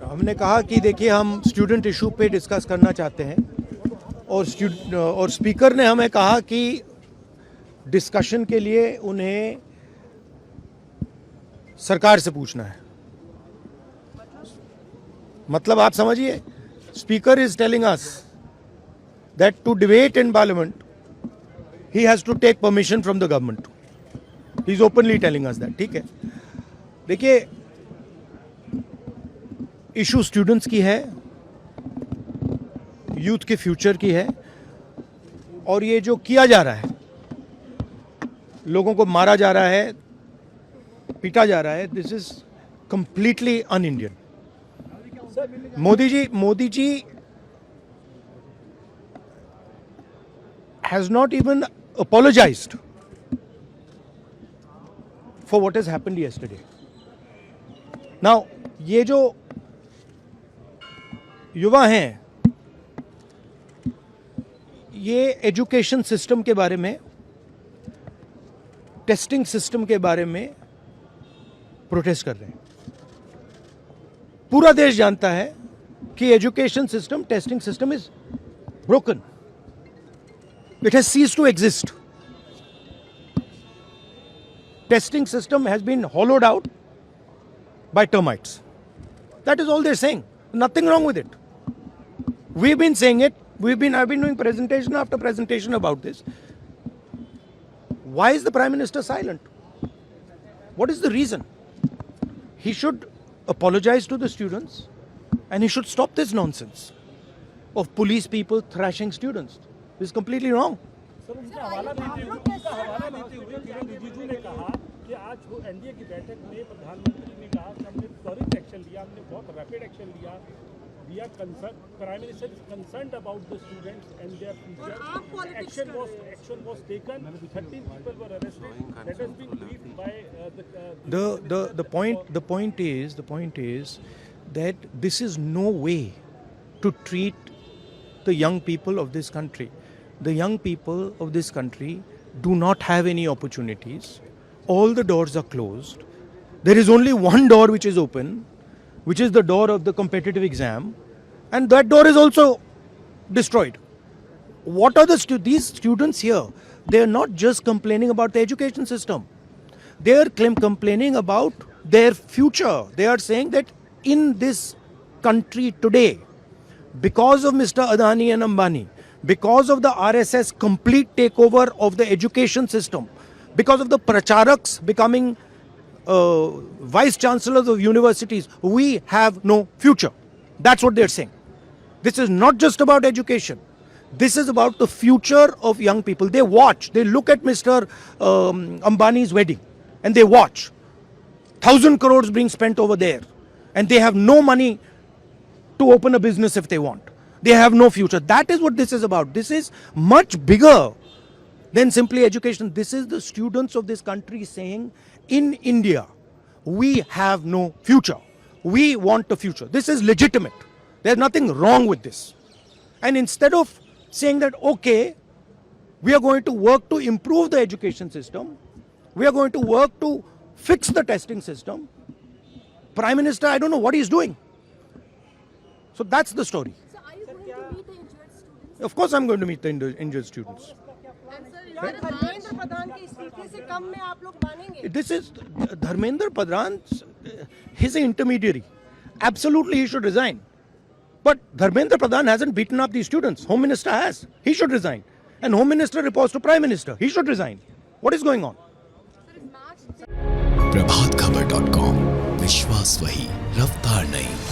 हमने कहा कि देखिए हम स्टूडेंट इशू पे डिस्कस करना चाहते हैं और स्पीकर ने हमें कहा कि डिस्कशन के लिए उन्हें सरकार से पूछना है। मतलब आप समझिए, speaker is telling us that to debate in parliament he has to take permission from the government. He is openly telling us that. ठीक है, देखिए इशू स्टूडेंट्स की है, यूथ के फ्यूचर की है, और ये जो किया जा रहा है, लोगों को मारा जा रहा है, पीटा जा रहा है, this is completely un Indian. Modi ji has not even apologized for what has happened yesterday. Now, ये जो युवा हैं, ये एजुकेशन सिस्टम के बारे में, टेस्टिंग सिस्टम के बारे में प्रोटेस्ट कर रहे हैं। पूरा देश जानता है कि education system, testing system is broken. It has ceased to exist. Testing system has been hollowed out by termites. That is all they're saying. Nothing wrong with it. We've been saying it. I've been doing presentation after presentation about this. Why is the Prime Minister silent? What is the reason? He should apologize to the students and he should stop this nonsense of police people thrashing students. This is completely wrong. Sir, उनका हवाला देते हुए किरण रिजिजू ने कहा कि आज NDA की बैठक में प्रधानमंत्री ने कहा कि हमने त्वरित एक्शन लिया, हमने बहुत रैपिड एक्शन लिया. We are concerned. Prime Minister is concerned about the students and their future. Action was taken. 13 people were arrested. That has been briefed by the point is that this is no way to treat the young people of this country. The young people of this country do not have any opportunities. All the doors are closed. There is only one door which is open, which is the door of the competitive exam, and that door is also destroyed. What are these students here? They are not just complaining about the education system. They are complaining about their future. They are saying that in this country today, because of Mr. Adani and Ambani, because of the RSS complete takeover of the education system, because of the pracharaks becoming vice chancellors of universities, we have no future. That's what they're saying. This is not just about education. This is about the future of young people. They watch, they look at Mr. Ambani's wedding and they watch 1,000 crores being spent over there, and they have no money to open a business if they want. They have no future. That is what this is about. This is much bigger than simply education. This is the students of this country saying, in India, we have no future. We want a future. This is legitimate. There's nothing wrong with this. And instead of saying that, okay, we are going to work to improve the education system, we are going to work to fix the testing system, Prime Minister, I don't know what he's doing. So that's the story. Of course I'm going to meet the injured students. This is Dharmendra Pradhan. He's an intermediary. Absolutely he should resign. But Dharmendra Pradhan hasn't beaten up these students. Home Minister has. He should resign. And Home Minister reports to Prime Minister. He should resign. What is going on? प्रभातखबर.com, विश्वास वही, रफ्तार नहीं.